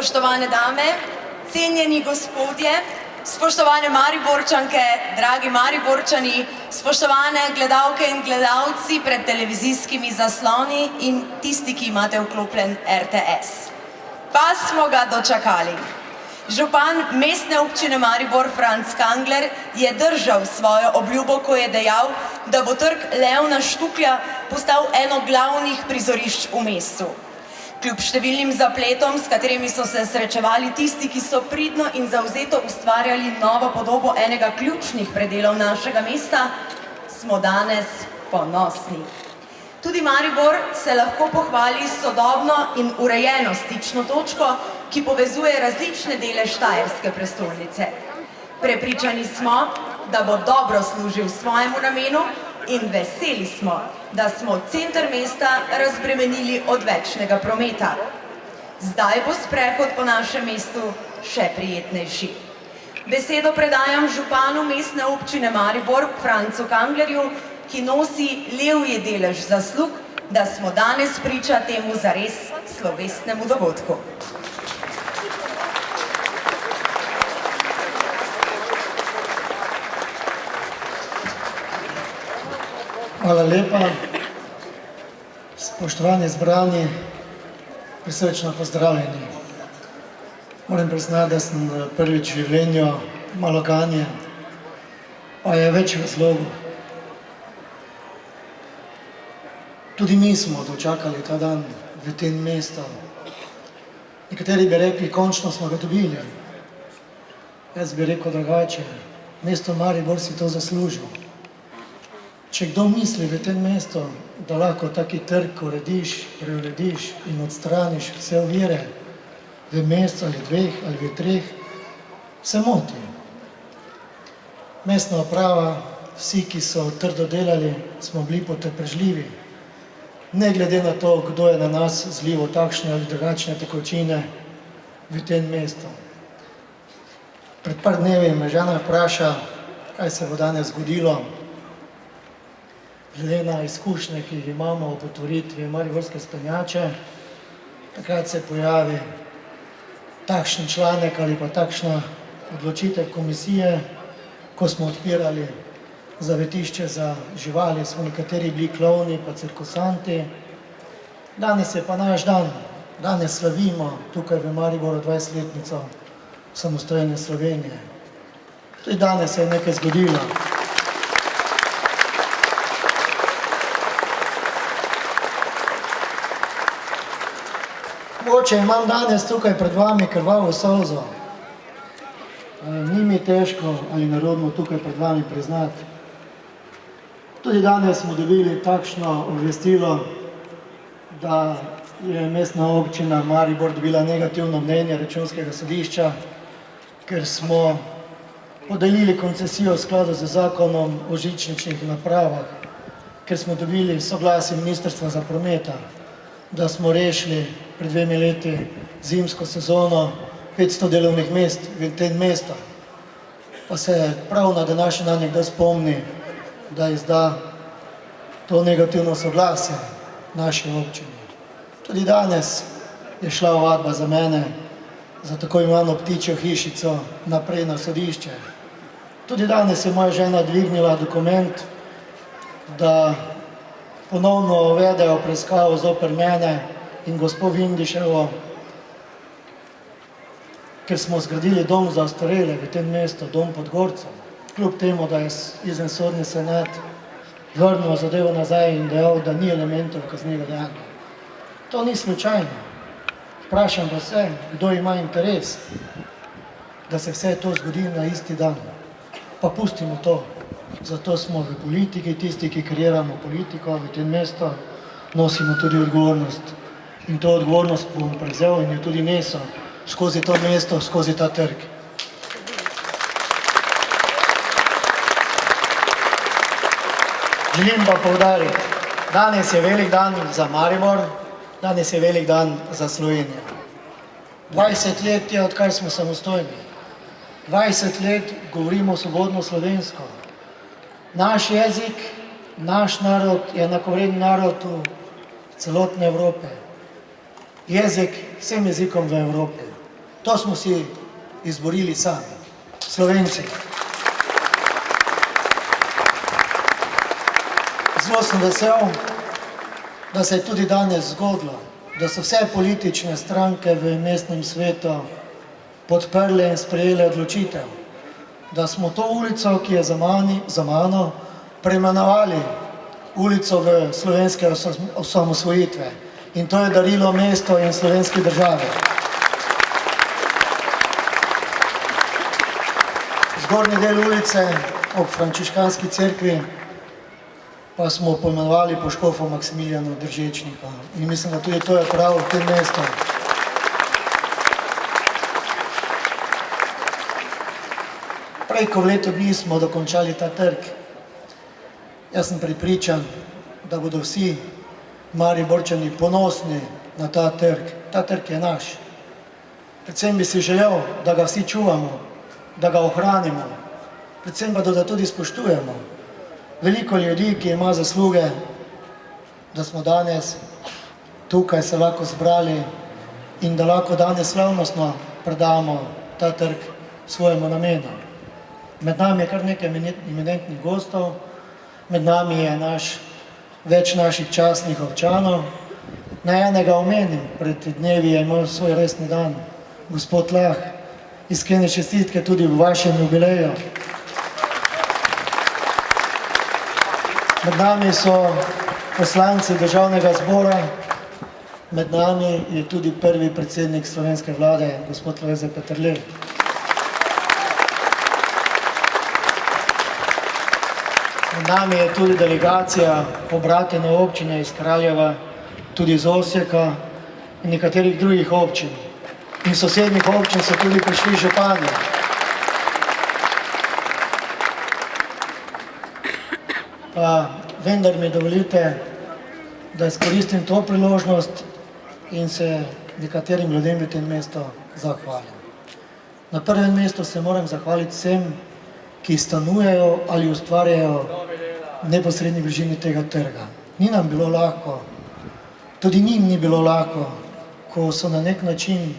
spoštovane dame, cenjeni gospodje, spoštovane Mariborčanke, dragi Mariborčani, spoštovane gledalke in gledalci pred televizijskimi zasloni in tisti, ki imate vklopljen RTS. Pa smo ga dočakali. Župan mestne občine Maribor Franc Kangler je držal svojo obljubo, ko je dejal, da bo trg Leona Štuklja postal eno glavnih prizorišč v mestu. Kljub številnim zapletom, s katerimi so se srečevali tisti, ki so pridno in zavzeto ustvarjali novo podobo enega ključnih predelov našega mesta, smo danes ponosni. Tudi Maribor se lahko pohvali s sodobno in urejeno stično točko, ki povezuje različne dele Štajerske prestolnice. Prepričani smo, da bo dobro služil svojemu namenu in veseli smo, da smo center mesta razbremenili od večnega prometa. Zdaj bo sprehod po našem mestu še prijetnejši. Besedo predajam županu mestne občine Maribor, Francu Kanglerju, ki nosi levji delež zaslug, da smo danes priča temu zares slovesnemu dogodku. Hvala lepa. Spoštovani zbrani, prisrčno pozdravljeni. Moram priznati, da sem prvič v življenju malo ganjen, pa je več razlogov. Tudi mi smo dočakali ta dan v tem mestu. Nekateri bi rekli, končno smo ga dobili. Jaz bi rekel drugače, mesto Maribor si to zaslužil. Če kdo misli v tem mestu, da lahko taki trg urediš, preurediš in odstraniš vse ovire v mestu ali dveh ali v treh, se moti. Mestna uprava, vsi, ki so trdo delali, smo bili potrpežljivi. Ne glede na to, kdo je na nas zlival takšne ali drugačne tekočine v tem mestu. Pred par dnevi me žena vpraša, kaj se bo danes zgodilo. Glede na izkušnje, ki jih imamo ob otvoritvi Mariborske spenjače, takrat se pojavi takšen članek ali pa takšna odločitev komisije, ko smo odpirali zavetišče za živali, smo nekateri bili klovni pa cirkusanti. Danes je pa naš dan. Danes slavimo tukaj v Mariboru 20-letnico samostojne Slovenije. Tudi danes se je nekaj zgodilo. Mogoče imam danes tukaj pred vami krvavo solzo. Ni mi težko ali nerodno tukaj pred vami priznati. Tudi danes smo dobili takšno obvestilo, da je mestna občina Maribor dobila negativno mnenje Računskega sodišča, ker smo podelili koncesijo v skladu z zakonom o žičničnih napravah, ker smo dobili soglasje Ministrstva za prometa, da smo rešili pred 2 leti zimsko sezono 500 delovnih mest v tem mestu. Pa se prav na današnji dan nekdo spomni, da izda to negativno soglasje naši občini. Tudi danes je šla ovadba za mene, za tako imenovano ptičjo hišico, naprej na sodišče. Tudi danes je moja žena dvignila dokument, da ponovno uvedejo preiskavo zoper mene in gospod Vindiševo, ker smo zgradili dom za ostarele v tem mestu, dom pod Gorcem. Kljub temu, da je izvensodni senat vrnil zadevo nazaj in dejal, da ni elementov kaznivega dejanja. To ni slučajno. Vprašam pa se, kdo ima interes, da se vse to zgodi na isti dan. Pa pustimo to. Zato smo v politiki, tisti, ki kreiramo politiko v tem mestu, nosimo tudi odgovornost. In to odgovornost bom prevzel in jo tudi nesel skozi to mesto, skozi ta trg. Želim pa poudariti, danes je velik dan za Maribor, danes je velik dan za Slovenijo. 20 let je, odkar smo samostojni. 20 let govorimo svobodno slovensko. Naš jezik, naš narod je enakovreden narodu celotne Evrope. Jezik vsem jezikom v Evropi. To smo si izborili sami, Slovenci. Zelo sem vesel, da se je tudi danes zgodilo, da so vse politične stranke v mestnem svetu podprle in sprejele odločitev, da smo to ulico, ki je za mano, preimenovali ulico v slovenske osamosvojitve. In to je darilo mestu in slovenski državi. Zgornji del ulice ob frančiškanski cerkvi pa smo poimenovali po škofu Maksimiljanu Držečnika. In mislim, da tudi to je prav v tem mestu. Prej ko v letu dni smo dokončali ta trg, jaz sem prepričan, da bodo vsi Mariborčani ponosni na ta trg. Ta trg je naš. Predvsem bi si želel, da ga vsi čuvamo, da ga ohranimo, predvsem pa, da ga tudi spoštujemo. Veliko ljudi, ki ima zasluge, da smo danes tukaj se lahko zbrali in da lahko danes slavnostno predamo ta trg svojemu namenu. Med nami je kar nekaj eminentnih gostov, med nami je več naših častnih občanov. Naj enega omenim, pred dnevi je imel svoj rojstni dan gospod Lah. Iskrene čestitke tudi v vašem jubileju. Med nami so poslanci državnega zbora, med nami je tudi prvi predsednik slovenske vlade, gospod Lojze Peterle. Med nami je tudi delegacija pobratene občine iz Kraljeva, tudi iz Osijeka in nekaterih drugih občin. In sosednjih občin so tudi prišli župani. Pa vendar mi dovolite, da izkoristim to priložnost in se nekaterim ljudem v tem mestu zahvalim. Na prvem mestu se moram zahvaliti vsem, ki stanujejo ali ustvarjajo v neposredni bližini tega trga. Ni nam bilo lahko, tudi njim ni bilo lahko, ko so na nek način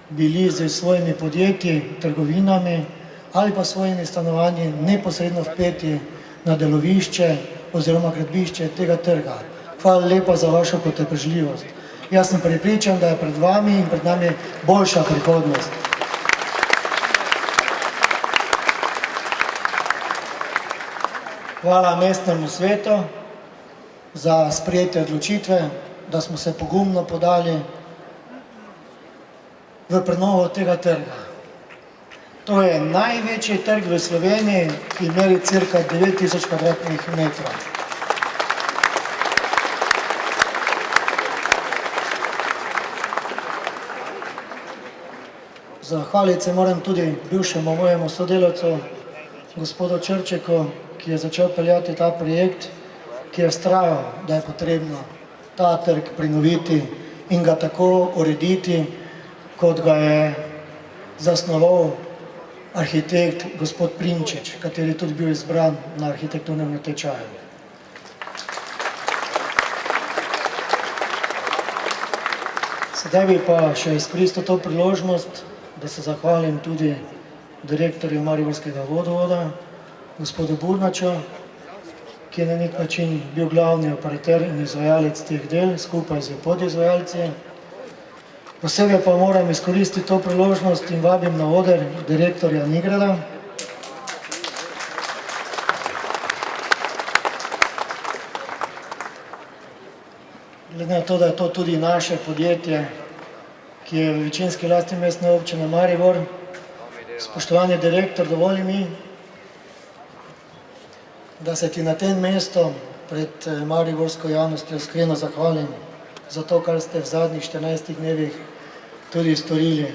bili z svojimi podjetji, trgovinami ali pa svojimi stanovanji neposredno vpeti na delovišče oziroma gradbišče tega trga. Hvala lepa za vašo potrpežljivost. Jaz sem prepričan, da je pred vami in pred nami boljša prihodnost. Hvala mestnemu svetu za sprejete odločitve, da smo se pogumno podali v prenovo tega trga. To je največji trg v Sloveniji, ki meri cirka 9000 kvadratnih metrov. Zahvaliti se moram tudi bivšemu mojemu sodelavcu, gospodu Črčeku, ki je začel peljati ta projekt, ki je vztrajal, da je potrebno ta trg prenoviti in ga tako urediti, kot ga je zasnoval arhitekt gospod Primčič, kateri je tudi bil izbran na arhitekturnem natečaju. Sedaj bi pa še izkoristil to priložnost, da se zahvalim tudi direktorju Mariborskega vodovoda, gospodu Burnaču, ki je na nek način bil glavni operater in izvajalec teh del, skupaj z podizvajalci. Posebej pa moram izkoristiti to priložnost in vabim na oder direktorja Nigrada. Glede na to, da je to tudi naše podjetje, ki je v večinski lasti mestne občine Maribor. Spoštovani direktor, dovoli mi, da se ti na tem mestu pred mariborsko javnostjo iskreno zahvalim za to, kar ste v zadnjih 14 dnevih tudi storili